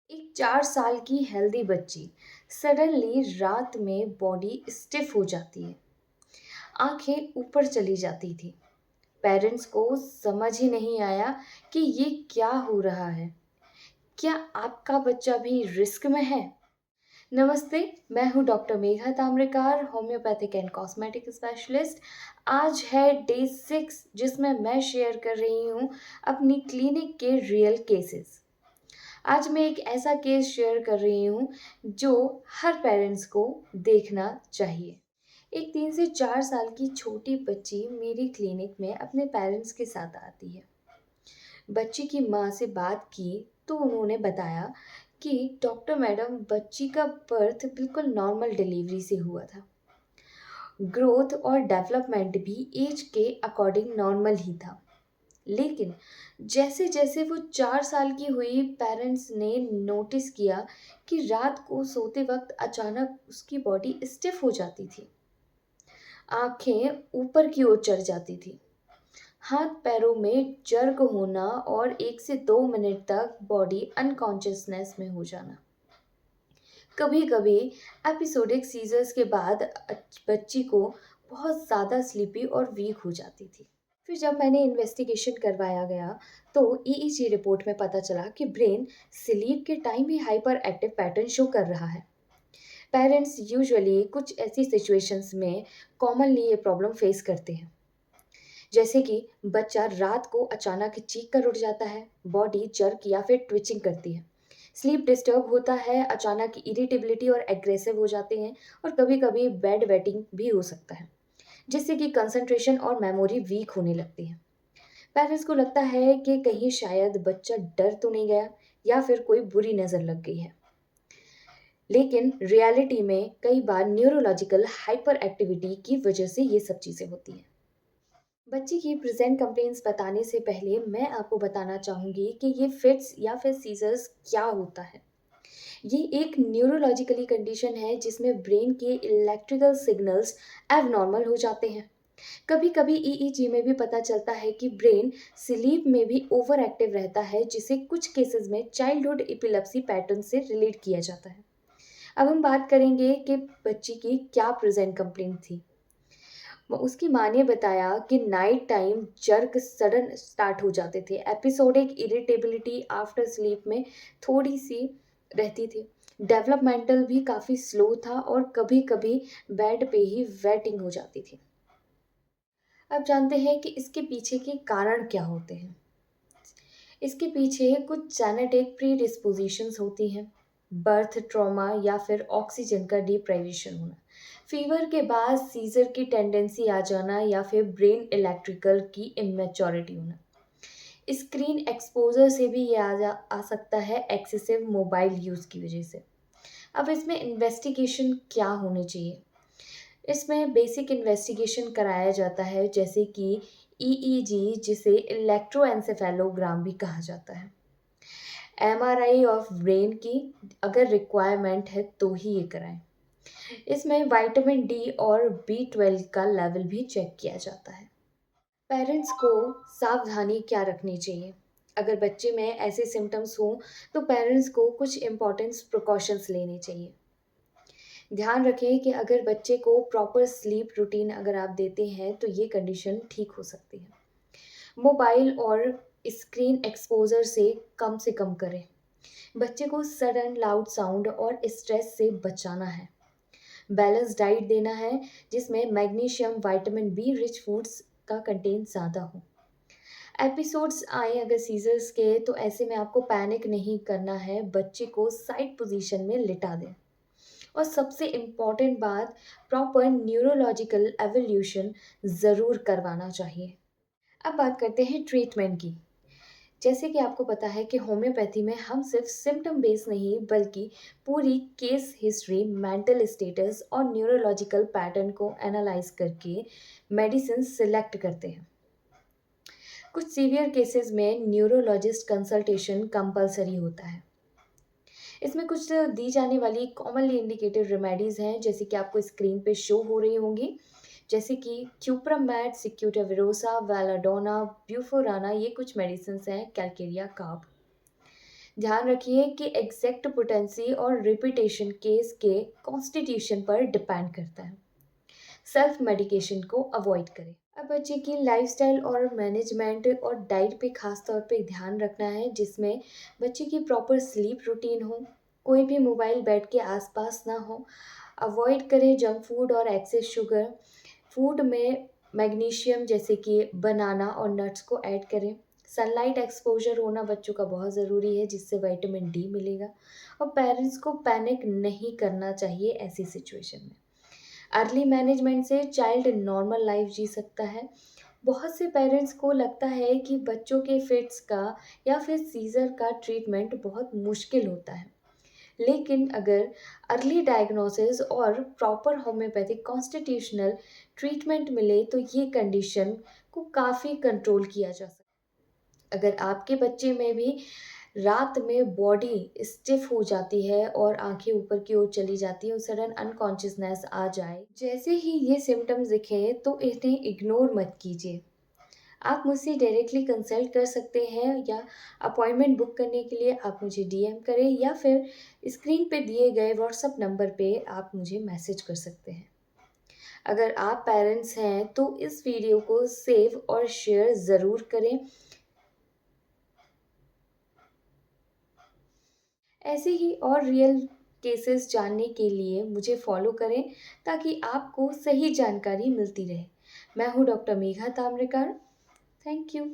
एक 4 साल की हेल्दी बच्ची सडनली रात में बॉडी स्टिफ हो जाती है। आंखें ऊपर चली जाती थी। पेरेंट्स को समझ ही नहीं आया कि ये क्या हो रहा है। क्या आपका बच्चा भी रिस्क में है? नमस्ते, मैं हूँ doctor Megha Tamrakar, homeopathic and cosmetic specialist. आज है डे 6 जिसमें मैं शेयर कर रही हूँ अपनी क्लिनिक के रियल केसेस। आज मैं एक ऐसा केस शेयर कर रही हूँ जो हर पेरेंट्स को देखना चाहिए। एक 3 से 4 साल की छोटी बच्ची मेरी क्लिनिक में अपने पेरेंट्स के साथ आती है। बच्ची की माँ से बात की तो उन्होंने बताया कि डॉक्टर मैडम, बच्ची का बर्थ बिल्कुल नॉर्मल डिलीवरी से हुआ था। ग्रोथ और डेवलपमेंट भी एज के अकॉर्डिंग नॉर्मल ही था। लेकिन जैसे जैसे वो 4 साल की हुई, पेरेंट्स ने नोटिस किया कि रात को सोते वक्त अचानक उसकी बॉडी स्टिफ हो जाती थी। आंखें ऊपर की ओर चढ़ जाती थी। हाथ पैरों में जर्क होना और 1 से 2 मिनट तक बॉडी अनकॉन्शियसनेस में हो जाना। कभी कभी एपिसोडिक सीजर्स के बाद बच्ची को बहुत ज़्यादा स्लीपी और वीक हो जाती थी। फिर जब मैंने इन्वेस्टिगेशन करवाया गया तो ईईजी रिपोर्ट में पता चला कि ब्रेन स्लीप के टाइम भी हाइपर एक्टिव पैटर्न शो कर रहा है। पेरेंट्स यूजुअली कुछ ऐसी सिचुएशंस में कॉमनली ये प्रॉब्लम फेस करते हैं, जैसे कि बच्चा रात को अचानक चीख कर उठ जाता है, बॉडी जर्क या फिर ट्विचिंग करती है, स्लीप डिस्टर्ब होता है, अचानक इरिटेबिलिटी और एग्रेसिव हो जाते हैं, और कभी कभी बेड वेटिंग भी हो सकता है, जिससे कि कंसंट्रेशन और मेमोरी वीक होने लगती है। पेरेंट्स को लगता है कि कहीं शायद बच्चा डर तो नहीं गया या फिर कोई बुरी नज़र लग गई है। लेकिन रियलिटी में कई बार न्यूरोलॉजिकल हाइपर एक्टिविटी की वजह से ये सब चीज़ें होती हैं। बच्चे की प्रेजेंट कंप्लेंट्स बताने से पहले मैं आपको बताना चाहूँगी कि ये फिट्स या फिर सीजर्स क्या होता है। ये एक न्यूरोलॉजिकली कंडीशन है जिसमें ब्रेन के इलेक्ट्रिकल सिग्नल्स एबनॉर्मल हो जाते हैं। कभी कभी ईईजी में भी पता चलता है कि ब्रेन स्लीप में भी ओवर एक्टिव रहता है, जिसे कुछ केसेस में चाइल्डहुड एपिलेप्सी पैटर्न से रिलेट किया जाता है। अब हम बात करेंगे कि बच्ची की क्या प्रेजेंट कंप्लेंट थी। उसकी माँ ने बताया कि night time jerk sudden start हो जाते थे, एपिसोडिक इरिटेबिलिटी आफ्टर स्लीप में थोड़ी सी रहती थी, डेवलपमेंटल भी काफ़ी स्लो था, और कभी कभी बेड पे ही वेटिंग हो जाती थी। अब जानते हैं कि इसके पीछे के कारण क्या होते हैं। इसके पीछे कुछ जेनेटिक प्री डिस्पोजिशंस होती हैं, बर्थ ट्रॉमा या फिर ऑक्सीजन का डिप्राइवेशन होना, फीवर के बाद सीजर की टेंडेंसी आ जाना, या फिर ब्रेन इलेक्ट्रिकल की इमेच्योरिटी होना। स्क्रीन एक्सपोजर से भी ये आ सकता है, एक्सेसिव मोबाइल यूज़ की वजह से। अब इसमें इन्वेस्टिगेशन क्या होनी चाहिए? इसमें बेसिक इन्वेस्टिगेशन कराया जाता है, जैसे कि ईईजी, जिसे इलेक्ट्रोएन्सेफेलोग्राम भी कहा जाता है, एमआरआई ऑफ ब्रेन की अगर रिक्वायरमेंट है तो ही ये कराएं। इसमें विटामिन डी और बी 12 का लेवल भी चेक किया जाता है। पेरेंट्स को सावधानी क्या रखनी चाहिए? अगर बच्चे में ऐसे सिम्टम्स हों तो पेरेंट्स को कुछ इम्पोर्टेंट प्रिकॉशंस लेने चाहिए। ध्यान रखें कि अगर बच्चे को प्रॉपर स्लीप रूटीन अगर आप देते हैं तो ये कंडीशन ठीक हो सकती है। मोबाइल और स्क्रीन एक्सपोजर से कम करें। बच्चे को सडन लाउड साउंड और स्ट्रेस से बचाना है। बैलेंस डाइट देना है, जिसमें magnesium, vitamin be rich foods का कंटेंट ज़्यादा हो। एपिसोड्स आए अगर सीजर्स के, तो ऐसे में आपको पैनिक नहीं करना है, बच्चे को साइड पोजीशन में लिटा दें। और सबसे इम्पॉर्टेंट बात, प्रॉपर न्यूरोलॉजिकल एवोल्यूशन ज़रूर करवाना चाहिए। अब बात करते हैं ट्रीटमेंट की। जैसे कि आपको पता है कि होम्योपैथी में हम सिर्फ सिम्टम बेस नहीं, बल्कि पूरी केस हिस्ट्री, मेंटल स्टेटस और न्यूरोलॉजिकल पैटर्न को एनालाइज करके मेडिसिन सिलेक्ट करते हैं। कुछ सीवियर केसेस में न्यूरोलॉजिस्ट कंसल्टेशन कंपलसरी होता है। इसमें कुछ दी जाने वाली कॉमनली इंडिकेटेड रेमेडीज़ हैं, जैसे कि आपको स्क्रीन पे शो हो रही होंगी, जैसे कि क्यूप्रामैट, सिक्यूटाविरोसा, वेलाडोना, ब्यूफोराना, ये कुछ मेडिसिन हैं, कैलकेरिया कार्ब। ध्यान रखिए कि एग्जैक्ट पोटेंसी और रिपीटेशन केस के कॉन्स्टिट्यूशन पर डिपेंड करता है। सेल्फ मेडिकेशन को अवॉइड करें। अब बच्चे की लाइफस्टाइल और मैनेजमेंट और डाइट पे खास तौर पे ध्यान रखना है, जिसमें बच्चे की प्रॉपर स्लीप रूटीन हो, कोई भी मोबाइल बेड के आसपास ना हो, अवॉइड करें जंक फूड और एक्सेस शुगर। फूड में मैग्नीशियम जैसे कि बनाना और नट्स को ऐड करें। सनलाइट एक्सपोजर होना बच्चों का बहुत ज़रूरी है, जिससे विटामिन डी मिलेगा। और पेरेंट्स को पैनिक नहीं करना चाहिए ऐसी सिचुएशन में। अर्ली मैनेजमेंट से चाइल्ड नॉर्मल लाइफ जी सकता है। बहुत से पेरेंट्स को लगता है कि बच्चों के फिट्स का या फिर सीजर का ट्रीटमेंट बहुत मुश्किल होता है, लेकिन अगर अर्ली डायग्नोसिस और प्रॉपर होम्योपैथिक कॉन्स्टिट्यूशनल ट्रीटमेंट मिले तो ये कंडीशन को काफ़ी कंट्रोल किया जा सकता है। अगर आपके बच्चे में भी रात में बॉडी स्टिफ हो जाती है और आंखें ऊपर की ओर चली जाती है और सडन अनकॉन्शियसनेस आ जाए, जैसे ही ये सिम्टम्स दिखें तो इन्हें इग्नोर मत कीजिए। आप मुझसे डायरेक्टली कंसल्ट कर सकते हैं, या अपॉइंटमेंट बुक करने के लिए आप मुझे डीएम करें, या फिर स्क्रीन पे दिए गए व्हाट्सएप नंबर पे आप मुझे मैसेज कर सकते हैं। अगर आप पेरेंट्स हैं तो इस वीडियो को सेव और शेयर ज़रूर करें। ऐसे ही और रियल केसेस जानने के लिए मुझे फॉलो करें, ताकि आपको सही जानकारी मिलती रहे। मैं हूँ doctor Megha Tamrakar. Thank you.